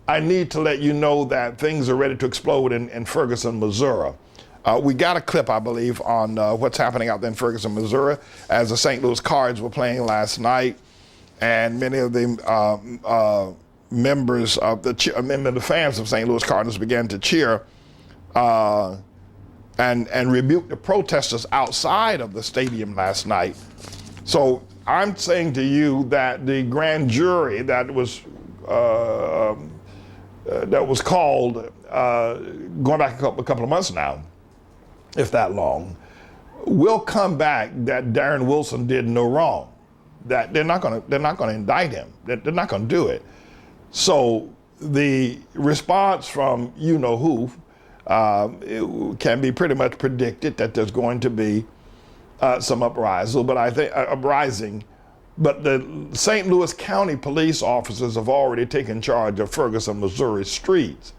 I need to let you know that things are ready to explode in Ferguson, Missouri. We got a clip, I believe, on what's happening out there in Ferguson, Missouri, as the St. Louis Cards were playing last night, and many of the members of the fans of St. Louis Cardinals began to cheer and rebuke the protesters outside of the stadium last night. So I'm saying to you that the grand jury that was called going back a couple of months now, if that long, will come back that Darren Wilson did no wrong. That they're not going to indict him. They're not going to do it. So the response from you know who it can be pretty much predicted that there's going to be some uprising. But the St. Louis County police officers have already taken charge of Ferguson, Missouri streets.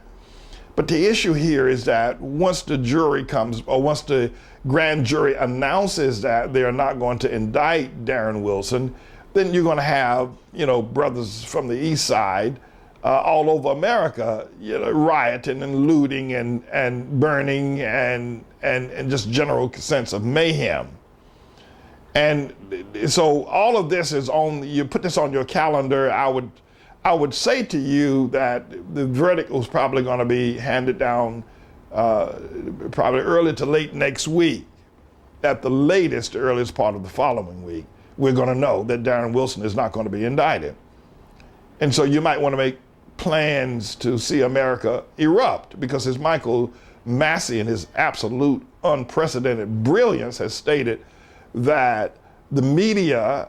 But the issue here is that once the jury comes, or once the grand jury announces that they are not going to indict Darren Wilson, then you're going to have, brothers from the East Side all over America, rioting and looting and burning and just general sense of mayhem. And so all of this is you put this on your calendar. I would say to you that the verdict was probably going to be handed down probably early to late next week. At the latest, the earliest part of the following week, we're going to know that Darren Wilson is not going to be indicted. And so you might want to make plans to see America erupt, because as Michael Massey, in his absolute unprecedented brilliance, has stated that the media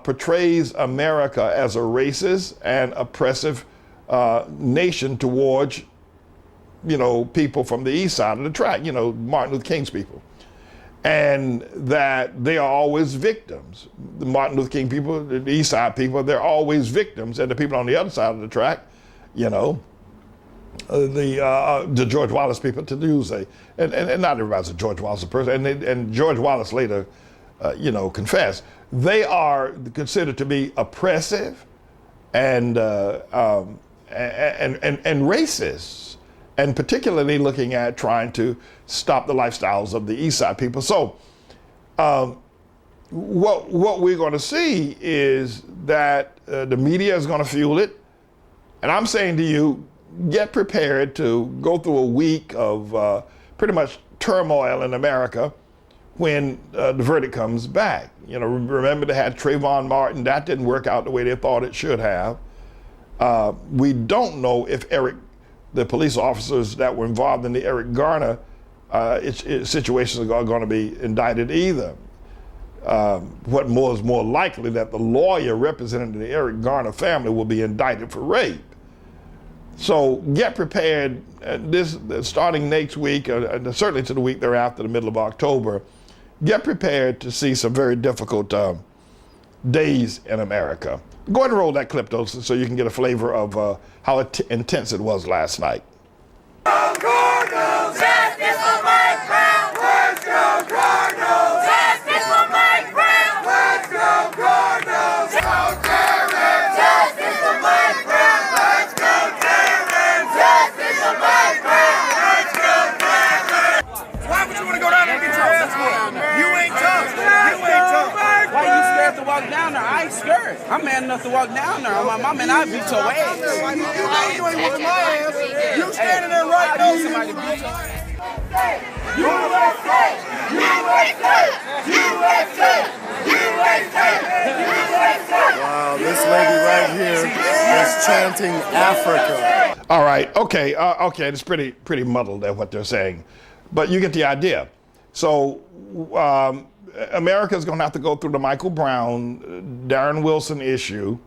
portrays America as a racist and oppressive nation towards, people from the east side of the track, Martin Luther King's people. And that they are always victims. The Martin Luther King people, the east side people, they're always victims. And the people on the other side of the track, the George Wallace people, to use and not everybody's a George Wallace person, and George Wallace later, confessed, they are considered to be oppressive and racist, and particularly looking at trying to stop the lifestyles of the East Side people. So what we're going to see is that the media is going to fuel it. And I'm saying to you, get prepared to go through a week of pretty much turmoil in America when the verdict comes back. Remember they had Trayvon Martin. That didn't work out the way they thought it should have. We don't know if the police officers that were involved in the Eric Garner situations are going to be indicted either. What is more likely that the lawyer representing the Eric Garner family will be indicted for rape. So get prepared starting next week, certainly to the week thereafter, the middle of October. Get prepared to see some very difficult days in America. Go ahead and roll that clip, though, so you can get a flavor of how intense it was last night. Cardinals! Justice for Mike Brown! Let's go Cardinals! Justice for Mike Brown! Let's go Cardinals! Go Terrence! Justice for Mike Brown! Let's go Terrence! Justice for Mike Brown! Let's go Terrence! Why would you want to go down there and get your ass whooped? You ain't tough. You ain't tough. Why you scared to walk down there? I ain't scared. I'm man enough to walk down there. On my mom and I beat your ass. You know you ain't whooping my ass. You standing there right now. Somebody beat your ass. USA! USA! USA! USA! USA! Wow, this lady right here is chanting Africa. All right, okay, it's pretty muddled at what they're saying, but you get the idea. So America's going to have to go through the Michael Brown, Darren Wilson issue,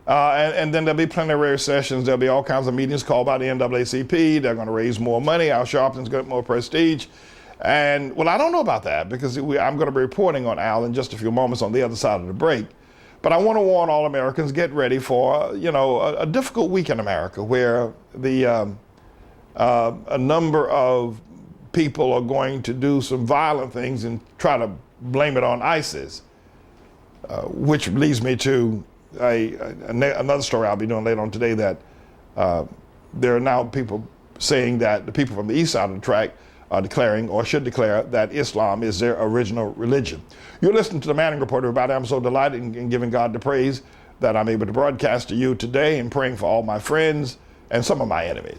and then there'll be plenary sessions. There'll be all kinds of meetings called by the NAACP. They're going to raise more money. Al Sharpton's got more prestige. And, well, I don't know about that, because I'm going to be reporting on Al in just a few moments on the other side of the break. But I want to warn all Americans, get ready for, a difficult week in America, where a number of people are going to do some violent things and try to blame it on ISIS, which leads me to another story I'll be doing later on today, that there are now people saying that the people from the east side of the track are declaring, or should declare, that Islam is their original religion. You're listening to the Manning Report. Everybody, I'm so delighted in giving God the praise that I'm able to broadcast to you today, and praying for all my friends and some of my enemies.